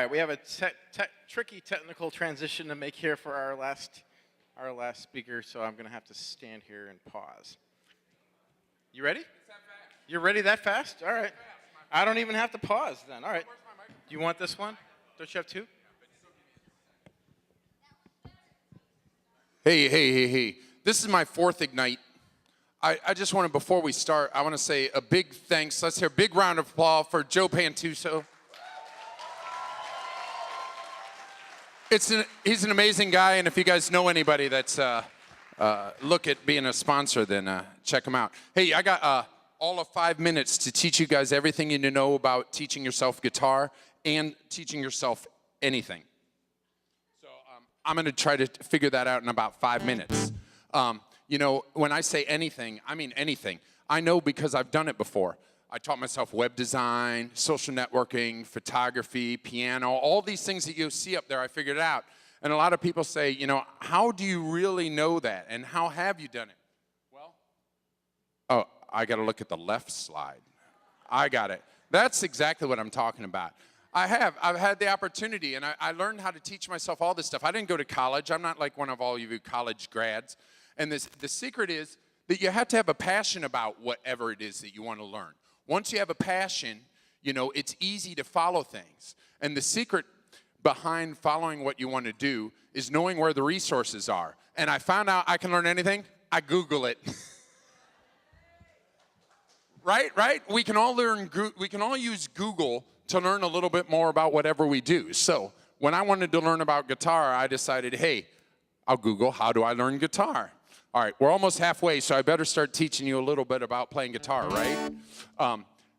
right, we have a tricky technical transition to make here for our last speaker, so I'm going to have to stand here and pause. You ready? It's that fast. You're ready that fast? All right. I don't even have to pause then. All right. Do you want this one? Don't you have two? Hey. This is my fourth Ignite. I just want to, before we start, I want to say a big thanks. Let's hear a big round of applause for Joe Pantuso. He's an amazing guy, and if you guys know anybody that's look at being a sponsor, then check him out. Hey, I got all of 5 minutes to teach you guys everything you need to know about teaching yourself guitar and teaching yourself anything. So I'm going to try to figure that out in about 5 minutes. You know, when I say anything, I mean anything. I know because I've done it before. I taught myself web design, social networking, photography, piano, all these things that you see up there, I figured it out. And a lot of people say, you know, how do you really know that? And how have you done it? Well, oh, I got to look at the left slide. I got it. That's exactly what I'm talking about. I've had the opportunity, and I learned how to teach myself all this stuff. I didn't go to college. I'm not like one of all of you college grads. And the secret is that you have to have a passion about whatever it is that you want to learn. Once you have a passion, you know, it's easy to follow things. And the secret behind following what you want to do is knowing where the resources are. And I found out I can learn anything. I Google it. Right? We can all use Google to learn a little bit more about whatever we do. So when I wanted to learn about guitar, I decided, hey, I'll Google, how do I learn guitar? All right, we're almost halfway, so I better start teaching you a little bit about playing guitar, right?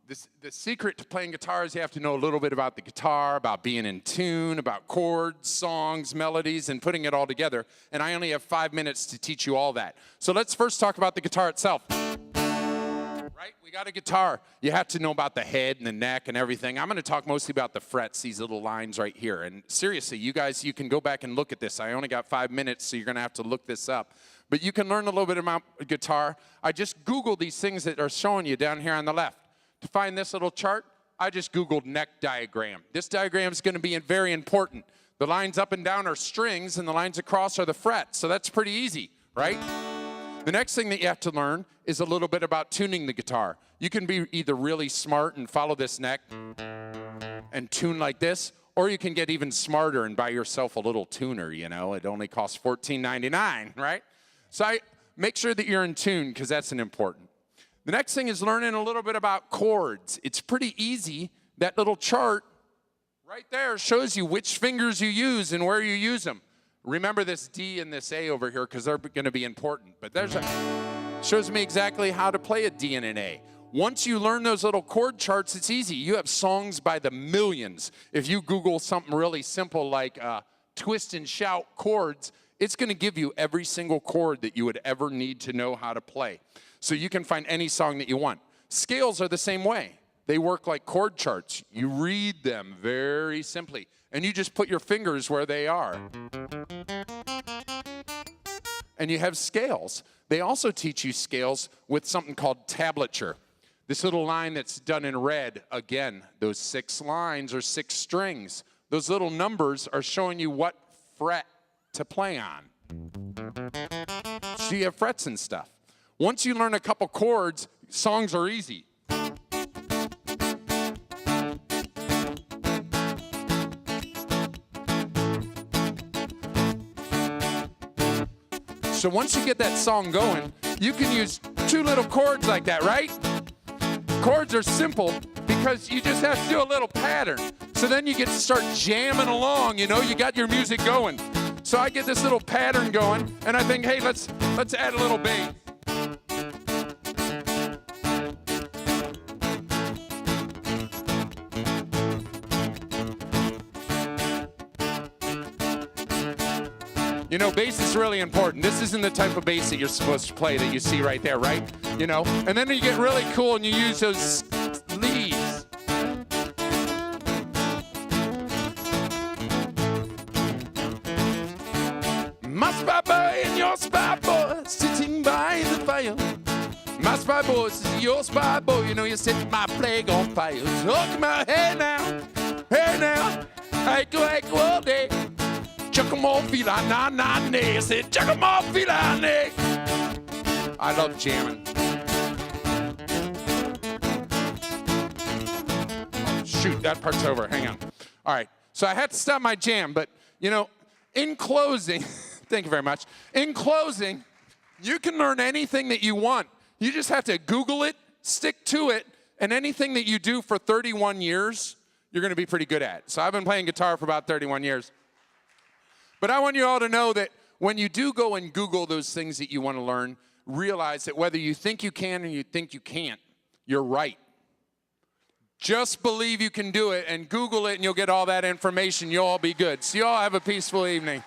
The secret to playing guitar is you have to know a little bit about the guitar, about being in tune, about chords, songs, melodies, and putting it all together. And I only have 5 minutes to teach you all that. So let's first talk about the guitar itself. Right? We got a guitar. You have to know about the head and the neck and everything. I'm going to talk mostly about the frets, these little lines right here. And seriously, you guys, you can go back and look at this. I only got 5 minutes, so you're going to have to look this up. But you can learn a little bit about guitar. I just Googled these things that are showing you down here on the left. To find this little chart, I just Googled neck diagram. This diagram is going to be very important. The lines up and down are strings, and the lines across are the frets. So that's pretty easy, right? The next thing that you have to learn is a little bit about tuning the guitar. You can be either really smart and follow this neck and tune like this, or you can get even smarter and buy yourself a little tuner, you know. It only costs $14.99, right? So make sure that you're in tune, because that's an important. The next thing is learning a little bit about chords. It's pretty easy. That little chart right there shows you which fingers you use and where you use them. Remember this D and this A over here, because they're going to be important. But shows me exactly how to play a D and an A. Once you learn those little chord charts, it's easy. You have songs by the millions. If you Google something really simple like twist and shout chords, it's going to give you every single chord that you would ever need to know how to play. So you can find any song that you want. Scales are the same way. They work like chord charts. You read them very simply, and you just put your fingers where they are. And you have scales. They also teach you scales with something called tablature. This little line that's done in red, again, those 6 lines are 6 strings. Those little numbers are showing you what fret to play on. So you have frets and stuff. Once you learn a couple chords, songs are easy. So once you get that song going, you can use 2 little chords like that, right? Chords are simple because you just have to do a little pattern. So then you get to start jamming along, you know, you got your music going. So I get this little pattern going, and I think, hey, let's add a little bass. You know, bass is really important. This isn't the type of bass that you're supposed to play that you see right there, right? You know, and then you get really cool and you use those leads. My spy boy and your spy boy sitting by the fire. My spy boy is your spy boy. You know you set my flag on fire. Look at my hey now, all day. Giacomo-fila, na-na-ne. Say, Giacomo-fila-ne. I love jamming. Shoot, that part's over. Hang on. All right. So I had to stop my jam, but, you know, in closing, thank you very much. In closing, you can learn anything that you want. You just have to Google it, stick to it, and anything that you do for 31 years, you're going to be pretty good at. So I've been playing guitar for about 31 years. But I want you all to know that when you do go and Google those things that you want to learn, realize that whether you think you can or you think you can't, you're right. Just believe you can do it and Google it and you'll get all that information. You'll all be good. So you all have a peaceful evening.